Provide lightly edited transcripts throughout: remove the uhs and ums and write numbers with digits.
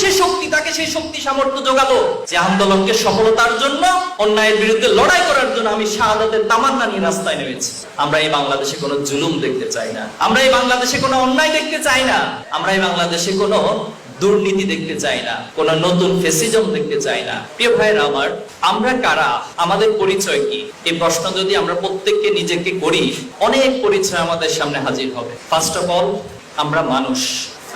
সে শক্তি, তাকে সেই শক্তি সামর্থ্য যোগালো যে আন্দোলনকে সফলতার জন্য, অন্যায়ের বিরুদ্ধে লড়াই করার জন্য আমি শাহাদাতের তামান্না নিয়ে রাস্তায় নেমেছি। আমরা এই বাংলাদেশে কোনো জুলুম দেখতে চাই না, আমরা এই বাংলাদেশে কোনো অন্যায় দেখতে চাই না, আমরা এই বাংলাদেশে কোনো দুর্নীতি দেখতে চাই না, কোন নতুন ফ্যাসিজম দেখতে চাই না। প্রিয় ভাইরা আমার, আমরা কারা, আমাদের পরিচয় কি, এই প্রশ্ন যদি আমরা প্রত্যেককে নিজেকে করি, অনেক পরিচয় আমাদের সামনে হাজির হবে। ফার্স্ট অফ অল, আমরা মানুষ,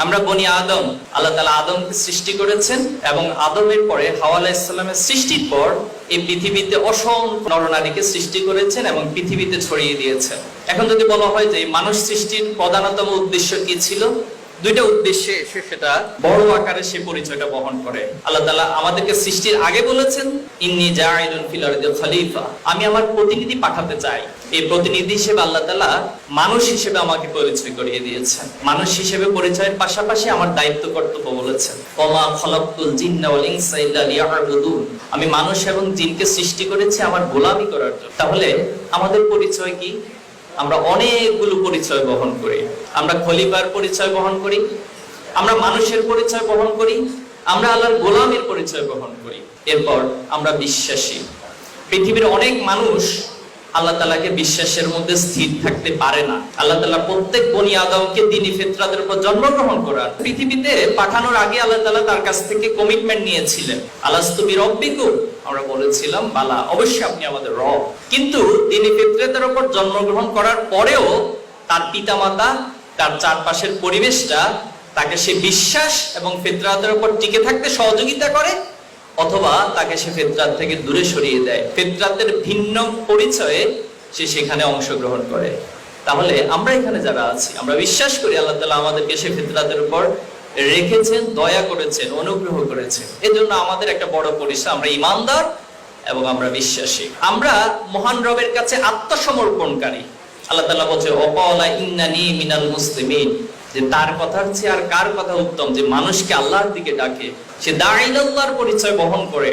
আমরা বনি আদম। আল্লাহ তাআলা আদমকে সৃষ্টি করেছেন এবং আদমের পরে হাওয়া আলাইহিস সালামের সৃষ্টির পর এই পৃথিবীতে অসংখ্য নরনারীকে সৃষ্টি করেছেন এবং পৃথিবীতে ছড়িয়ে দিয়েছেন। এখন যদি বলা হয় যে মানুষ সৃষ্টির প্রধানতম উদ্দেশ্য কি ছিল, দুইটা উদ্দেশ্যে এসে সেটা বড় আকারে সে পরিচয়টা বহন করে। আল্লাহ তাআলা আমাদেরকে সৃষ্টির আগে বলেছেন, ইন্নী জাইলুন ফিল আরদি খলিফা, আমি আমার প্রতিনিধি পাঠাতে চাই। এই প্রতিনিধি হিসেবে আল্লাহ তাআলা মানুষ হিসেবে আমাকে পরিচয় করিয়ে দিয়েছেন। মানুষ হিসেবে পরিচয়ের পাশাপাশি আমার দায়িত্ব কর্তব্য বলেছেন, ওমা খালাকতুল জিন্না ওয়াল ইনসা ইল্লা লিয়াবুদুন, আমি মানুষ এবং জিনকে সৃষ্টি করেছি আমার গোলামি করার জন্য। তাহলে আমাদের পরিচয় কি? আমরা অনেকগুলো পরিচয় বহন করি। আমরা খলিফার পরিচয় বহন করি, আমরা মানুষের পরিচয় বহন করি, আমরা আল্লাহর গোলামের পরিচয় বহন করি। এরপর আমরা বিশ্বাসী। পৃথিবীর অনেক মানুষ আল্লাহ তাআলাকে বিশ্বাসের মধ্যে স্থির থাকতে পারে না। আল্লাহ তাআলা প্রত্যেক বনি আদমকে দ্বীনি ফিতরাতের উপর জন্মগ্রহণ করার, পৃথিবীতে পাঠানোর আগে আল্লাহ তাআলা তার কাছ থেকে কমিটমেন্ট নিয়েছিলেন, আলাস্তু বিরাব্বিকুম, আমরা বলেছিলাম বালা, অবশ্যই আপনি আমাদের রব। কিন্তু দ্বীনি ফিতরাতের উপর জন্মগ্রহণ করার পরেও তার পিতামাতা, তার চারপাশের পরিবেশটা তাকে সে বিশ্বাস এবং ফিতরাতের উপর টিকে থাকতে সহযোগিতা করে, অথবা তাকে সে ফিতরাত থেকে দূরে সরিয়ে দেয়। ফিতরাতের ভিন্ন পরিচয়ে সে সেখানে অংশগ্রহণ করে। তাহলে আমরা এখানে যারা আছি, আমরা বিশ্বাস করি আল্লাহ তাআলা আমাদেরকে সে ফিতরাতের উপর রেখেছেন, দয়া করেছেন, অনুগ্রহ করেছেন। এজন্য আমাদের একটা বড় পরিচয়, আমরা ঈমানদার এবং আমরা বিশ্বাসী। আমরা মহান রবের কাছে আত্মসমর্পণকারী। আল্লাহ তাআলা বলছে, ওয়াকালা ইন্নানি মিনাল মুসলিমিন, যে তার কথার চেয়ে আর কার কথা উত্তম, যে মানুষকে আল্লাহর দিকে ডাকে, সে দাঈলাল্লাহর পরিচয় বহন করে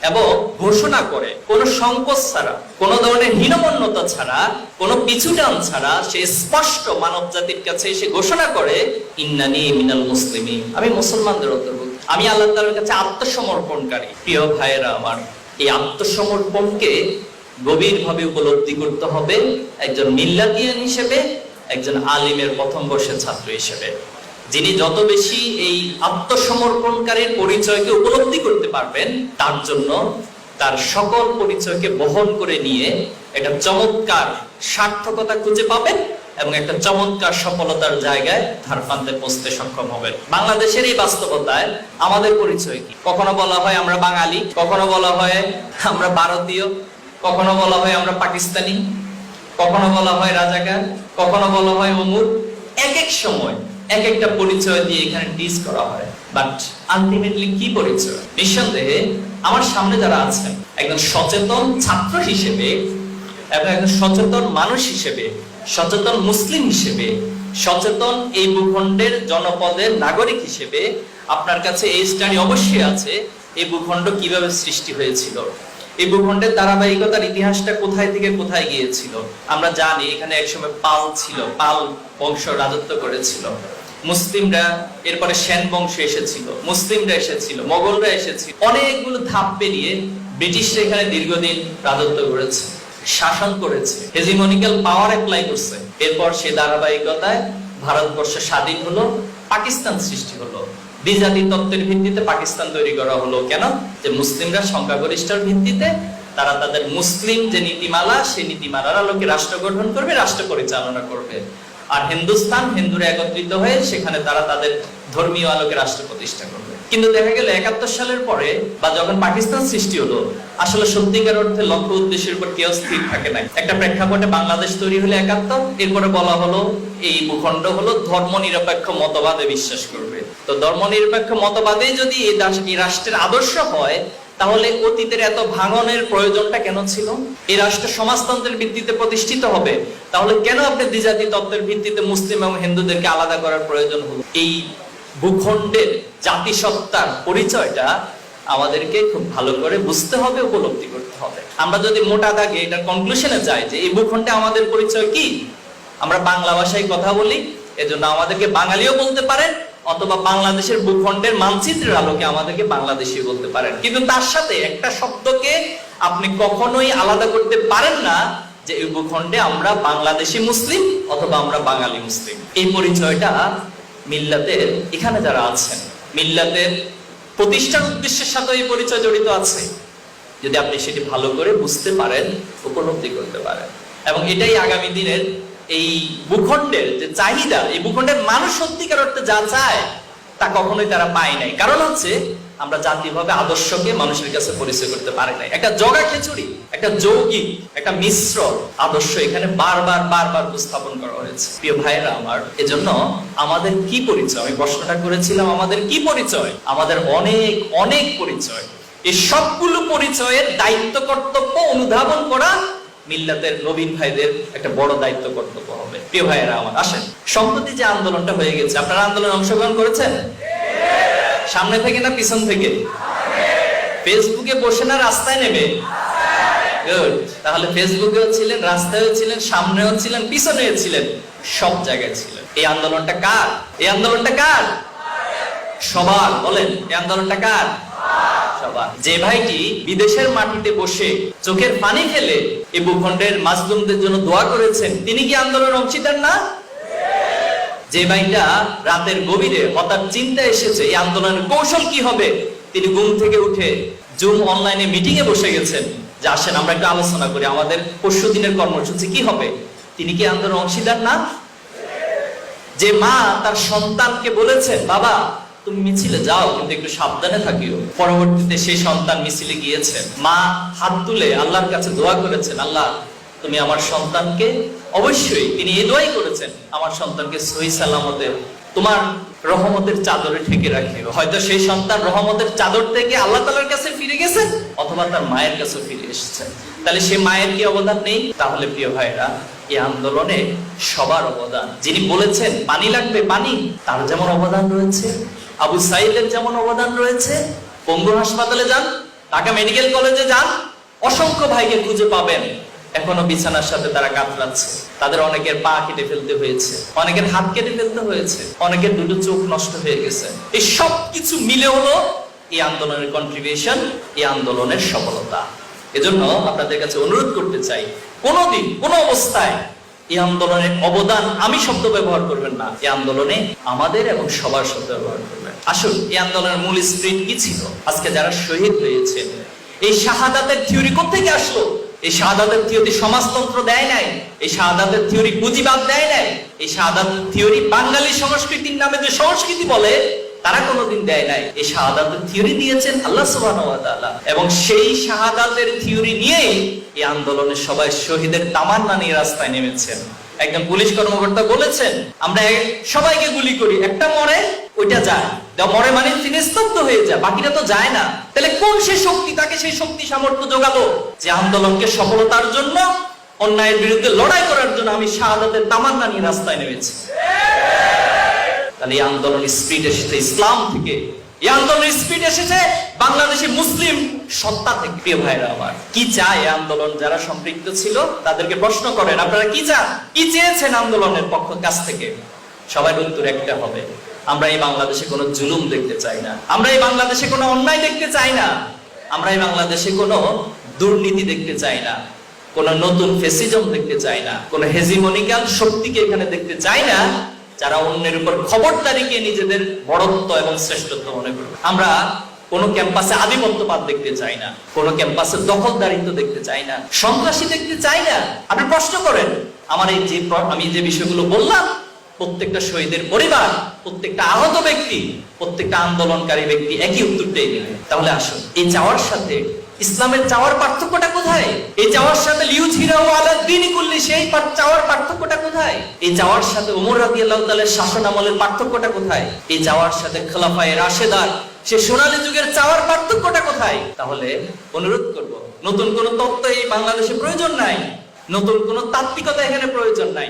এবং ঘোষণা করে কোনো সংকোচ ছাড়া, কোনো ধরনের হীনমন্যতা ছাড়া, কোনো পিছুটান ছাড়া সে স্পষ্ট মানব জাতির কাছে এসে ঘোষণা করে, ইন্নানি মিনাল মুসলিমিন, আমি মুসলমানদের অন্তর্ভুক্ত, আমি আল্লাহ তাআলার কাছে আত্মসমর্পণকারী। প্রিয় ভাইয়েরা আমার, এই আত্মসমর্পণকে গভীরভাবে উপলব্ধি করতে হবে একজন মিল্লাতিয়ান হিসেবে, একজন আলিমের প্রথম বর্ষের ছাত্র হিসেবে। যিনি যত বেশি এই আত্মসমর্পণকারীর পরিচয়কে উপলব্ধি করতে পারবেন, তার জন্য তার সকল পরিচয়কে বহন করে নিয়ে একটা চমৎকার সার্থকতা খুঁজে পাবেন এবং একটা চমৎকার সফলতার জায়গায় ধার প্রান্তে পৌঁছতে সক্ষম হবেন। বাংলাদেশের এই বাস্তবতায় আমাদের পরিচয় কি? কখনো বলা হয় আমরা বাঙালি, কখনো বলা হয় আমরা ভারতীয়, কখনো বলা হয় আমরা পাকিস্তানি, কখনো বলা হয় রাজাকার, কখনো বলা হয় অমুক। এক এক সময় এক একটা পরিচয় দিয়ে এখানে ডিস করা হয়। বাট আলটিমেটলি কি পরিচয়? নিঃসন্দেহে আমার সামনে যারা আছেন, একজন সচেতন ছাত্র হিসেবে এবং একজন সচেতন মানুষ হিসেবে, সচেতন মুসলিম হিসেবে, সচেতন এই ভূখণ্ডের জনপদের নাগরিক হিসেবে আপনার কাছে এই স্টাডি অবশ্যই আছে, এই ভূখণ্ড কিভাবে সৃষ্টি হয়েছিল, এই ভূখণ্ডের ধারাবাহিকতার ইতিহাসটা কোথায় থেকে কোথায় গিয়েছিল। আমরা জানি এখানে একসময় পাল ছিল, পাল বংশ রাজত্ব করেছিল। মুসলিমরা, এরপরে সেন বংশ এসেছিল, মুসলিমরা এসেছিল, মোগলরা এসেছিল। অনেকগুলো ধাপ পেরিয়ে ব্রিটিশরা এখানে দীর্ঘদিন রাজত্ব করেছে, শাসন করেছে, হেজিমনিক্যাল পাওয়ার অ্যাপ্লাই করছে। এরপর সে ধারাবাহিকতায় ভারতবর্ষ স্বাধীন হলো, পাকিস্তান সৃষ্টি হলো। দ্বিজাতি তত্ত্বের ভিত্তিতে পাকিস্তান তৈরি করা হলো। কেন? যে মুসলিমরা সংখ্যাগরিষ্ঠের ভিত্তিতে তারা তাদের মুসলিম যে নীতিমালা, সেই নীতিমালার আলোকে রাষ্ট্র গঠন করবে, রাষ্ট্র পরিচালনা করবে। আর হিন্দুস্তান, হিন্দুরা একত্রিত হয়ে সেখানে তারা তাদের ধর্মীয় আলোকে রাষ্ট্র প্রতিষ্ঠা করবে। কিন্তু দেখা গেল ৭১ সালের পরে বা যখন পাকিস্তান সৃষ্টি হলো, আসলে সত্যিকার অর্থে লক্ষ্য উদ্দেশ্যের উপর কেউ স্থির থাকে নাই। একটা প্রেক্ষাপটে বাংলাদেশ তৈরি হলো ৭১, এরপরে বলা হলো এই ভূখণ্ড হলো ধর্ম নিরপেক্ষ মতবাদে বিশ্বাস করবে। তো ধর্ম নিরপেক্ষ মতবাদে যদি এই রাষ্ট্রের আদর্শ হয়, তাহলে অতীতের এত ভাঙনের প্রয়োজনটা কেন ছিল? এই রাষ্ট্র সমাজতন্ত্রের ভিত্তিতে প্রতিষ্ঠিত হবে, তাহলে কেন আপনি দ্বিজাতি তত্ত্বের ভিত্তিতে মুসলিম এবং হিন্দুদেরকে আলাদা করার প্রয়োজন হলো? এই ভূখণ্ডের জাতিসত্তার পরিচয়টা আমাদেরকে খুব ভালো করে বুঝতে হবে, উপলব্ধি করতে হবে। আমরা যদি মোটা দাগে এটার কনক্লুশনে যাই যে এই ভূখণ্ডে আমাদের পরিচয় কি, আমরা বাংলা ভাষায় কথা বলি, এজন্য আমাদেরকে বাঙালিও বলতে পারেন, অথবা বাংলাদেশের ভূখণ্ডের মানচিত্রের আলোকে আমাদেরকে বাংলাদেশি বলতে পারেন, কিন্তু তার সাথে একটা শব্দকে আপনি কখনোই আলাদা করতে পারেন না যে এই ভূখণ্ডে আমরা বাংলাদেশি মুসলিম অথবা আমরা বাঙালি মুসলিম। এই পরিচয়টা মিল্লাতের এখানে যারা আছেন, মিল্লাতের প্রতিষ্ঠার উদ্দেশ্যের সাথে এই পরিচয় জড়িত আছে। যদি আপনি সেটি ভালো করে বুঝতে পারেন, উপলব্ধি করতে পারেন, এবং এটাই আগামী দিনের এই ভূখণ্ডের যে চাহিদা, এই ভূখণ্ডের মানুষ সত্যিকার অর্থে যা চায় তা কখনোই তারা পায় নাই। কারণ হচ্ছে আমরা জাতীয়ভাবে আদর্শকে মানুষের কাছে পরিচয় করতে পারি নাই। একটা জগা খিচুড়ি, একটা যৌগিক, একটা মিশ্র আদর্শ এখানে বারবার উপস্থাপন করা হয়েছে। প্রিয় ভাইরা আমার, এজন্য আমাদের কি পরিচয়, আমি প্রশ্নটা করেছিলাম আমাদের কি পরিচয়? আমাদের অনেক অনেক পরিচয়। এই সবগুলো পরিচয়ের দায়িত্ব কর্তব্য অনুধাবন করা মিল্লাতের নবীন ভাইদের একটা বড় দায়িত্ব কর্তব্য হবে। প্রিয় ভাইয়েরা আমার, আসেন, সম্প্রতি যে আন্দোলনটা হয়ে গেছে, আপনারা আন্দোলনে অংশগ্রহণ করেছেন? সামনে থেকে না পিছন থেকে? ফেসবুকে বসে না রাস্তায় নেমে? গুড। তাহলে ফেসবুকেও ছিলেন, রাস্তায়ও ছিলেন, সামনেও ছিলেন, পিছনেও ছিলেন, সব জায়গায় ছিলেন। এই আন্দোলনটা কার? এই আন্দোলনটা কার? সবার। বলেন, এই আন্দোলনটা কার? সবার। যে ভাইটি বিদেশের মাটিতে বসে চোখের পানি ফেলে এই ভূখণ্ডের মাজলুমদের জন্য দোয়া করেছেন, তিনি কি আন্দোলনের অংশীদার না? যে ভাইটা রাতের গভীরে হঠাৎ চিন্তা এসেছে এই আন্দোলনের কৌশল কি হবে, তিনি ঘুম থেকে উঠে জুম অনলাইনে মিটিং এ বসে গেছেন যে আসেন আমরা একটু আলোচনা করি আমাদের পরশু দিনের কর্মসূচি কি হবে, তিনি কি আন্দোলনের অংশীদার না? যে মা তার সন্তানকে বলেছেন, বাবা তুমি মিছিলে যাও কিন্তু একটু সাবধানে থাকিও, পরবর্তীতে সেই সন্তান মিছিলে গিয়েছেন, মা হাত তুলে আল্লাহর কাছে দোয়া করেছেন, আল্লাহ তুমি আমার সন্তানকে, অবশ্যই তিনি এই দোয়াই করেছেন, আমার সন্তানকে সহি সালামতে তোমার রহমতের চাদরে ঢেকে রাখিও। হয়তো সেই সন্তান রহমতের চাদর থেকে আল্লাহ তাআলার কাছে ফিরে গেছেন অথবা তার মায়ের কাছে ফিরে এসেছেন। তাহলে সে মায়ের কি অবদান নেই? তাহলে প্রিয় ভাইরা, এই আন্দোলনে সবার অবদান। যিনি বলেছেন পানি লাগবে, পানি, তার যেমন অবদান রয়েছে, আবু সাইদের যেমন অবদান রয়েছে, পঙ্গু হাসপাতালে যান, ঢাকা মেডিকেল কলেজে যান, অসংখ্য ভাইকে খুঁজে পাবেন এখনো বিছানার সাথে তারা কাতরাচ্ছে। তাদের অনেকের পা কেটে ফেলতে হয়েছে, অনেকের হাত কেটে ফেলতে হয়েছে, অনেকের দুটো চোখ নষ্ট হয়ে গেছে। এই সব কিছু মিলে হলো এই আন্দোলনের কন্ট্রিবিউশন, এই আন্দোলনের সফলতা। এজন্য আপনাদের কাছে অনুরোধ করতে চাই, কোনোদিন কোনো অবস্থায় এই আন্দোলনের অবদান আমি শব্দ ব্যবহার করবেন না, এই আন্দোলনে আমাদের এবং সবার শব্দ ব্যবহার করবেন। আসুন, এই আন্দোলনের মূল স্পিরিট কি ছিল? আজকে যারা শহীদ হয়েছে, এই শাহাদাতের থিওরি কোত্থেকে আসলো? এই শাহাদাতের থিওরি সমাজতন্ত্র দেয় নাই, এই শাহাদাতের থিওরি পুঁজিবাদ দেয় নাই, এই শাহাদাতের থিওরি বাঙালি সংস্কৃতির নামে যে সংস্কৃতি বলে তারা কোনোদিন দেয় নাই। এই শাহাদাতের থিওরি দিয়েছেন আল্লাহ সুবহানাহু ওয়া তাআলা, এবং সেই শাহাদাতের থিওরি নিয়েই এই আন্দোলনে সবাই শহীদের তামান্না নিয়ে রাস্তায় নেমেছেন। একজন পুলিশ কর্মকর্তা বলেছেন, আমরা সবাইকে গুলি করি, একটা মরে ওইটা যায়, মরে মানে তিনি স্তব্ধ হয়ে যায়, বাকিটা তো যায় না। তাহলে কোন সে শক্তি তাকে সেই শক্তি সামর্থ্য যোগালো যে আন্দোলনকে সফলতার জন্য, অন্যায়ের বিরুদ্ধে লড়াই করার জন্য আমি শাহাদাতের তামান্না নিয়ে রাস্তায় নেমেছি। তাহলে এই আন্দোলন স্পিরিট এসেছে ইসলাম থেকে, এই আন্দোলনের স্পিরিট এসেছে বাংলাদেশি মুসলিম সত্তা থেকে। প্রিয় ভাইরা আমার, কি চায় এই আন্দোলন? যারা সম্পৃক্ত ছিল তাদেরকে প্রশ্ন করেন, আপনারা কি চান, কি চেয়েছেন আন্দোলনের কাছ থেকে? সবার উত্তর একটা হবে, আমরা এই বাংলাদেশে কোনো জুলুম দেখতে চাই না, আমরা এই বাংলাদেশে কোনো অন্যায় দেখতে চাই না, আমরা এই বাংলাদেশে কোনো দুর্নীতি দেখতে চাই না, কোনো নতুন ফ্যাসিজম দেখতে চাই না, কোনো হেজিমনিক্যাল শক্তিকে এখানে দেখতে চাই না যারা অন্যের উপর খবরদারিকে নিজেদের বড়ত্ব এবং শ্রেষ্ঠত্ব মনে করে। আমরা কোন ক্যাম্পাসে আধিপত্যবাদ দেখতে চাই না, কোন ক্যাম্পাসে দখলদারিত্ব দেখতে চাই না, সন্ত্রাসী দেখতে চাই না। আপনি প্রশ্ন করেন, আমার আমি যে বিষয়গুলো বললাম, প্রত্যেকটা শহীদের পরিবার, প্রত্যেকটা আহত ব্যক্তি, প্রত্যেকটা আন্দোলনকারী ব্যক্তি একই উত্তরটাই দেবে। তাহলে আসুন, এই চাওয়ার সাথে ইসলামের চাওয়ার পার্থক্যটা কোথায়? এই চাওয়ার সাথে লিউযিরাহু আলা দ্বীনি কুল্লি, সেই চাওয়ার পার্থক্যটা কোথায়? এই চাওয়ার সাথে ওমর রাদিয়াল্লাহু তাআলার শাসন আমলের পার্থক্যটা কোথায়? এই চাওয়ার সাথে খোলাফায়ে রাশেদার সে সোনালী যুগের চাওয়ার পার্থক্যটা কোথায়? তাহলে অনুরোধ করব, নতুন কোন তত্ত্ব এই বাংলাদেশে প্রয়োজন নাই, নতুন কোন তাত্ত্বিকতা এখানে প্রয়োজন নাই।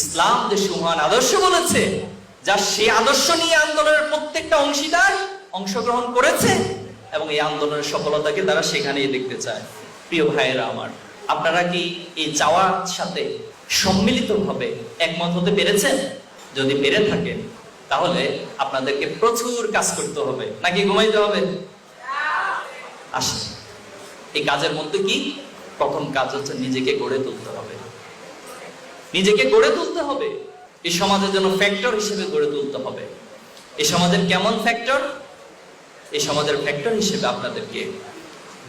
ইসলাম যে সুমহান আদর্শ বলেছে, যা সেই আদর্শ নিয়ে আন্দোলনের প্রত্যেকটা অংশীদার অংশগ্রহণ করেছে এবং এই আন্দোলনের সফলতাকে তারা সেখানেই দেখতে চায়। প্রিয় ভাইয়েরা আমার, আপনারা কি এই চাওয়ার সাথে সম্মিলিতভাবে একমত হতে পেরেছেন? যদি পেরে থাকেন তাহলে আপনাদেরকে প্রচুর কাজ করতে হবে নাকি ঘুমাইতে হবে? আসে এই কাজের মধ্যে কি প্রথম কাজ হচ্ছে নিজেকে গড়ে তুলতে হবে। নিজেকে গড়ে তুলতে হবে, এই সমাজের জন্য ফ্যাক্টর হিসেবে গড়ে তুলতে হবে। এই সমাজের কেমন ফ্যাক্টর? এই সমাজের ফ্যাক্টর হিসেবে আপনাদেরকে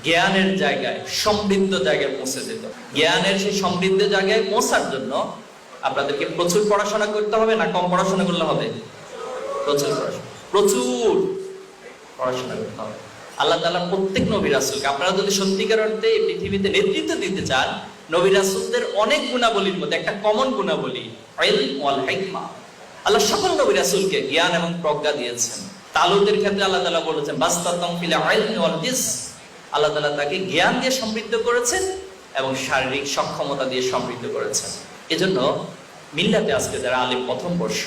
জ্ঞানের জায়গায়, সমৃদ্ধ জায়গায় পৌঁছে যেত। জ্ঞানের সেই সমৃদ্ধ জায়গায় পৌঁছার জন্য আপনাদেরকে প্রচুর পড়াশোনা করতে হবে না কম পড়াশোনা করলে হবে? প্রচুর পড়াশোনা করতে হবে। আল্লাহ তাআলা প্রত্যেক নবী রাসূলকে, আপনারা যদি সত্যিকার অর্থে এই পৃথিবীতে নেতৃত্ব দিতে চান, নবী রাসূলদের অনেক গুণাবলীর মধ্যে একটা কমন গুণাবলী ইলম ওয়াল হিকমা। আল্লাহ সকল নবী রাসূলকে জ্ঞান এবং প্রজ্ঞা দিয়েছেন। তালুতের ক্ষেত্রে আল্লাহ তাআলা বলেছেন বাসতাতাম ফিল ইলমি ওয়াল জিস, আল্লাহ তাআলা তাকে জ্ঞান দিয়ে সমৃদ্ধ করেছেন এবং শারীরিক সক্ষমতা দিয়ে সমৃদ্ধ করেছেন। এজন্য মিল্লাতে আজকে যারা আলিম প্রথম বর্ষ,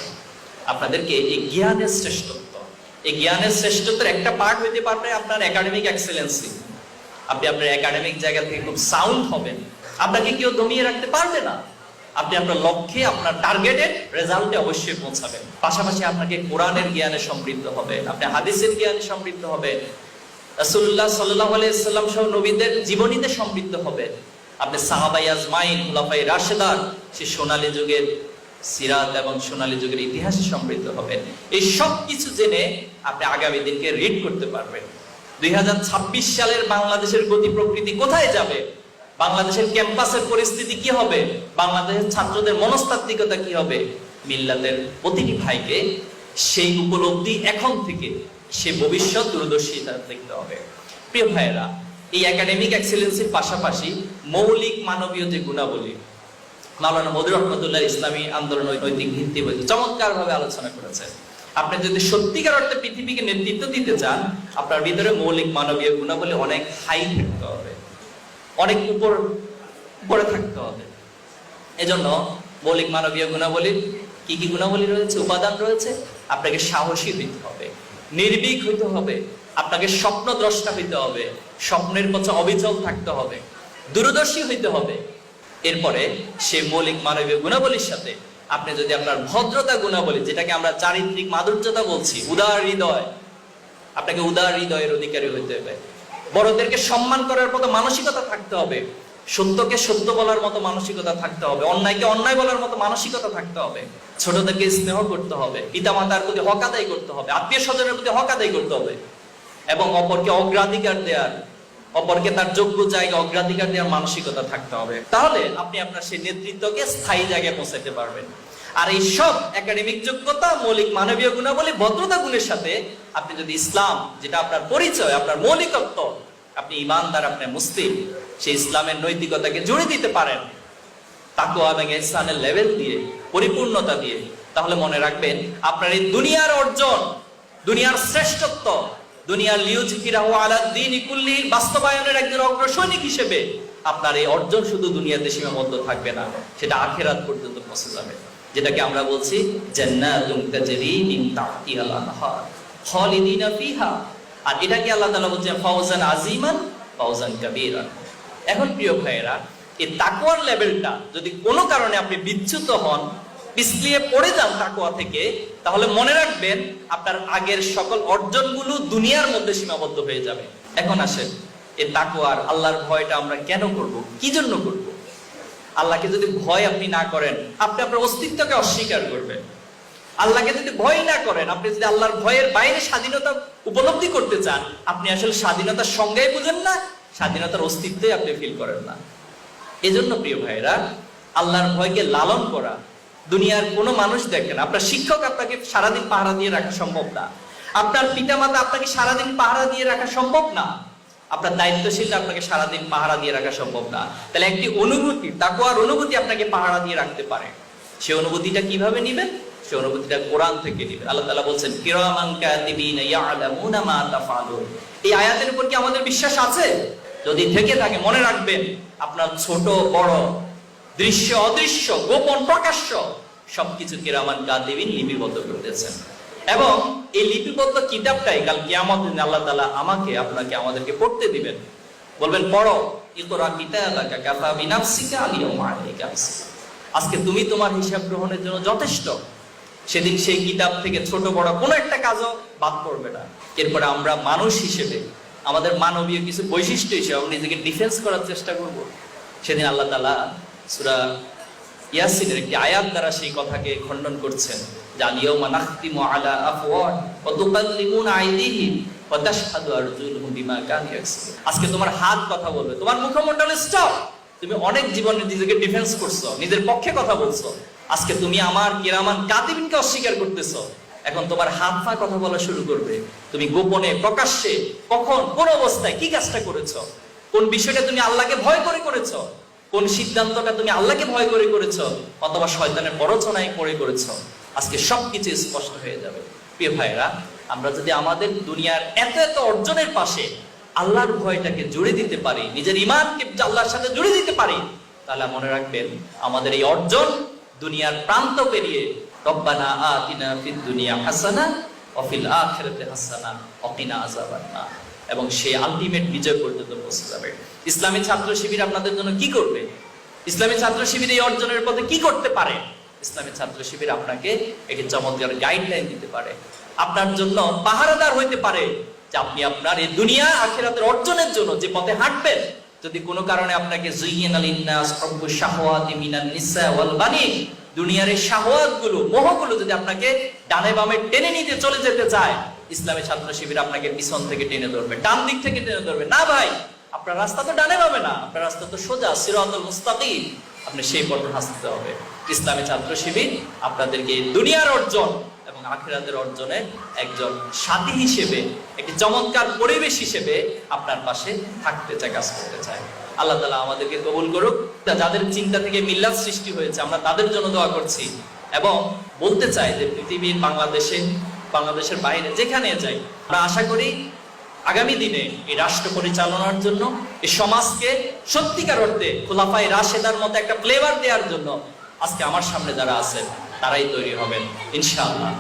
আপনাদেরকে এই জ্ঞানের শ্রেষ্ঠত্ব, এই জ্ঞানের শ্রেষ্ঠত্বের একটা পার্ট হইতে পারবে আপনার একাডেমিক এক্সেলেন্সি। আপনি আপনার একাডেমিক জায়গা থেকে খুব সাউন্ড হবেন, আপনাকে কেউ দমিয়ে রাখতে পারবে না। আপনি আপনার লক্ষ্যে, আপনার টার্গেটেড রেজাল্টে অবশ্যই পৌঁছাবেন। পাশাপাশি আপনাকে কোরআনের জ্ঞানে সমৃদ্ধ হবে, আপনি হাদিসের জ্ঞানে সমৃদ্ধ হবে, রাসূলুল্লাহ সাল্লাল্লাহু আলাইহি ওয়াসাল্লাম সহ নবীদের জীবনীতে সমৃদ্ধ হবে। আপনি সাহাবায়ে আজমাইন, খুলাফায়ে রাশেদান, সেই সোনালী যুগের সিরাত এবং সোনালী যুগের ইতিহাসে সমৃদ্ধ হবেন। এই সব কিছু জেনে আপনি আগামী দিনকে রিড করতে পারবেন। 2026 সালের বাংলাদেশের গতি প্রকৃতি কোথায় যাবে, বাংলাদেশের ক্যাম্পাসের পরিস্থিতি কি হবে, বাংলাদেশের ছাত্রদের মনস্তাত্ত্বিকতা কি হবে, মিল্লাতের প্রতিটি ভাইকে সেই উপলব্ধি এখন থেকে সে ভবিষ্যৎ দূরদর্শিতা দেখতে হবে। প্রিয় ভাইয়েরা, এই একাডেমিক এক্সেলেন্সির পাশাপাশি মৌলিক মানবীয় যে গুণাবলী মাওলানা মদিউর রহমতুল্লাহ ইসলামী আন্দোলন নৈতিক ভিত্তি বই চমৎকার ভাবে আলোচনা করেছেন। আপনি যদি সত্যিকার অর্থে পৃথিবীকে নেতৃত্ব দিতে চান, আপনার ভিতরে মৌলিক মানবীয় গুণাবলী অনেক হাই থাকতে হবে, অনেক উপরে থাকতে হবে। এজন্য মৌলিক মানবীয় গুণাবলীর কি কি গুণাবলী রয়েছে, উপাদান রয়েছে? আপনাকে সাহসী হইতে হবে, নির্ভীক হইতে হবে, আপনাকে স্বপ্নদ্রষ্টা হইতে হবে, স্বপ্নের পথে অবিচল থাকতে হবে, দূরদর্শী হইতে হবে। এরপরে সে মৌলিক মানবীয় গুণাবলীর সাথে আপনি যদি আপনার ভদ্রতা গুণাবলী, যেটাকে আমরা চারিত্রিক মাধুর্যতা বলছি, উদার হৃদয়, আপনাকে উদার হৃদয়ের অধিকারী হইতে হবে। বড়দেরকে সম্মান করার মতো মানসিকতা থাকতে হবে, সত্যকে সত্য বলার মতো মানসিকতা থাকতে হবে, অন্যায়কে অন্যায় বলার মতো মানসিকতা থাকতে হবে, ছোটদেরকে স্নেহ করতে হবে, পিতামাতার প্রতি হক আদায় করতে হবে, আত্মীয় স্বজনের প্রতি হক আদায় করতে হবে এবং অপরকে অগ্রাধিকার দেওয়ার, অপরকে তার যোগ্য জায়গা অগ্রাধিকার দেওয়ার মানসিকতা থাকতে হবে। তাহলে আপনি আপনার সেই নেতৃত্বকে স্থায়ী জায়গায় পৌঁছাতে পারবেন। আর এই সব একাডেমিক যোগ্যতা, মৌলিক মানবীয় গুণাবলী, ভদ্রতা গুণের সাথে আপনি যদি ইসলাম, যেটা আপনার পরিচয়, আপনার মৌলিকত্ব, আপনি ঈমানদার, আপনি মুসলিম, সেই ইসলামের নৈতিকতাকে জুড়ে দিতে পারেন তাকওয়া এবং ইহসানের লেভেল দিয়ে, পরিপূর্ণতা দিয়ে, তাহলে মনে রাখবেন আপনার এই দুনিয়ার অর্জন, দুনিয়ার শ্রেষ্ঠত্ব, দুনিয়ার লিউজহিরাহু আলা দ্বীনি কুল্লিহি বাস্তবায়নের একজন অগ্রসৈনিক হিসেবে আপনার এই অর্জন শুধু দুনিয়াতে সীমাবদ্ধ থাকবে না, সেটা আখিরাত পর্যন্ত পৌঁছে যাবে, যেটাকে আমরা বলছি জান্নাতুন তাজরি মিন তাহতিহাল আনহার খালিদিনা ফিহা। আর এটাকে আল্লাহ তাআলা বলছেন ফাওজান আযীমান ফাওজান কাবীরা। এখন প্রিয় ভাইয়েরা, এই তাকওয়ার লেভেলটা যদি কোনো কারণে আপনি বিচ্যুত হন, পিছলিয়ে পড়ে যান তাকওয়া থেকে, তাহলে মনে রাখবেন আপনার আগের সকল অর্জনগুলো দুনিয়ার মধ্যে সীমাবদ্ধ হয়ে যাবে। এখন আসেন, এই তাকওয়ার, আল্লাহর ভয়টা আমরা কেন করব, কি জন্য করব? আল্লাহকে যদি ভয় আপনি না করেন, আপনি আপনার অস্তিত্বকে অস্বীকার করবেন। আল্লাহকে যদি ভয় না করেন, আপনি যদি আল্লাহর ভয়ের বাইরে স্বাধীনতা উপলব্ধি করতে চান, আপনি আসলে স্বাধীনতার সংজ্ঞাই বুঝেন না, স্বাধীনতার অস্তিত্বই আপনি ফিল করেন না। এজন্য প্রিয় ভাইরা, আল্লাহর ভয়কে লালন করা দুনিয়ার কোনো মানুষ দেখেন। আপনার শিক্ষক আপনাকে সারাদিন পাহারা দিয়ে রাখা সম্ভব না, আপনার পিতামাতা আপনাকে সারাদিন পাহারা দিয়ে রাখা সম্ভব না, আপনার দায়িত্বশীল আপনাকে সারাদিন পাহারা দিয়ে রাখা সম্ভব না। তাহলে একটি অনুভূতি, তাকওয়ার অনুভূতি আপনাকে পাহারা দিয়ে রাখতে পারে। সেই অনুভূতিটা কিভাবে নিবেন? সেই অনুভূতিটা কোরআন থেকে নিবেন। আল্লাহ তাআলা বলছেন কিরামান কাতিবিনা ইয়ালামুনা মা তাফআলুন। এই আয়াতের উপর কি আমাদের বিশ্বাস আছে? যদি থেকে থাকে মনে রাখবেন আপনার ছোট বড়, দৃশ্য অদৃশ্য, গোপন প্রকাশ্য সবকিছু কিরামান কাতিবিন লিপিবদ্ধ করতেছেন। এবং এই লিপিবদ্ধ কিতাবটাই কাল কিয়ামতের দিন আল্লাহ তাআলা আমাকে, আপনাকে, আমাদেরকে পড়তে দিবেন। বলবেন পড়ো, ইকরা কিতাবাকা কাফা বিনাফসিকা আল ইয়াউমা আলাইকা হাসিবা। আজকে তুমি তোমার হিসাব গ্রহণের জন্য যথেষ্ট। সেদিন সেই কিতাব থেকে ছোট বড় কোনো একটা কাজও বাদ পড়বে না। এরপরে আমরা মানুষ হিসেবে আমাদের মানবীয় কিছু বৈশিষ্ট্য হিসেবে নিজেকে ডিফেন্স করার চেষ্টা করব। সেদিন আল্লাহ তাআলা সূরা ইয়াসিনের একটি আয়াত দ্বারা সেই কথাকে খণ্ডন করছেন, আল ইয়াউমা নাখতিমু আলা আফওয়াহিহিম ওয়া তুকাল্লিমুনা আইদিহিম ওয়া তাশহাদু আরজুলুহুম বিমা কানু ইয়াকসিবুন। আজকে তোমার হাত কথা বলবে, তোমার মুখমণ্ডল স্টপ। তুমি অনেক জীবনে নিজেকে ডিফেন্স করছো, নিজের পক্ষে কথা বলছো, আজকে তুমি আমার কিরামান কাতিবিনকে অস্বীকার করতেছো। এখন তোমার হাত পা কথা বলা শুরু করবে। তুমি গোপনে প্রকাশ্যে কখন কোন অবস্থায় কি কাজটা করেছো, কোন বিষয়টা তুমি আল্লাহকে ভয় করে করেছো, কোন সিদ্ধান্তটা তুমি আল্লাহকে ভয় করে করেছো অথবা শয়তানের প্ররোচনায় পড়ে করেছো, আজকে সবকিছু স্পষ্ট হয়ে যাবে। প্রিয় ভাইরা, আমরা যদি আমাদের দুনিয়ার এত এত অর্জনের পাশে আল্লাহর ভয়টাকে জুড়ে দিতে পারি, নিজের ঈমানকে আল্লাহর সাথে জুড়ে দিতে পারি, তাহলে মনে রাখবেন আমাদের এই অর্জন দুনিয়ার প্রান্ত পেরিয়ে রব্বানা আতিনা ফিদ দুনিয়া হাসানা ওয়া ফিল আখিরাতি হাসানা ওয়া কিনা আযাবান্নার, এবং সেই আলটিমেট বিজয় পর্যন্ত পৌঁছে যাবে। ইসলামী ছাত্র শিবির আপনাদের জন্য কি করবে? ইসলামী ছাত্র শিবির এই অর্জনের পথে কি করতে পারে? ইসলামী ছাত্র শিবির আপনাকে একটি চমৎকার গাইডলাইন দিতে পারে, আপনার জন্য পাহারাদার হইতে পারে, যে আপনি আপনার এই দুনিয়া আখিরাতের অর্জনের জন্য যে পথে হাঁটবেন, যদি কোনো কারণে আপনাকে যুইয়িনা লিন-নাস হুব্বুশ শাহওয়াতি মিনান নিসা ওয়াল বানিন, দুনিয়ার এই শাহওয়াতগুলো, মোহগুলো যদি আপনাকে ডানে বামে টেনে নিতে চলে যেতে চায়, ইসলামী ছাত্র শিবির আপনাকে পিছন থেকে টেনে ধরবে, ডান দিক থেকে টেনে ধরবে। না ভাই, আপনার রাস্তা তো ডানে বামে না, আপনার রাস্তা তো সোজা, সিরাতুল মুস্তাকিম, আপনি সেই পথে হাঁটতে হবে। ইসলামী ছাত্র শিবির আপনাদেরকে দুনিয়ার অর্জন এবং আখিরাতের অর্জনের একজন সাথী হিসেবে, একটি চমৎকার পরিবেশ হিসেবে আপনার পাশে থাকতে চায়, কাজ করতে চায়। আল্লাহ তাআলা আমাদেরকে কবুল করুক। যাদের চিন্তা থেকে মিল্লাত সৃষ্টি হয়েছে, আমরা তাদের জন্য দোয়া করছি এবং বলতে চাই যে পৃথিবীর বাংলাদেশের বাইরে যেখানে যাই, আমরা আশা করি আগামী দিনে এই রাষ্ট্র পরিচালনার জন্য, এই সমাজকে সত্যিকার অর্থে খুলাফায়ে রাশেদার মতো একটা ফ্লেভার দেওয়ার জন্য আজকে আমার সামনে যারা আছেন তারাই তৈরি হবেন ইনশাআল্লাহ।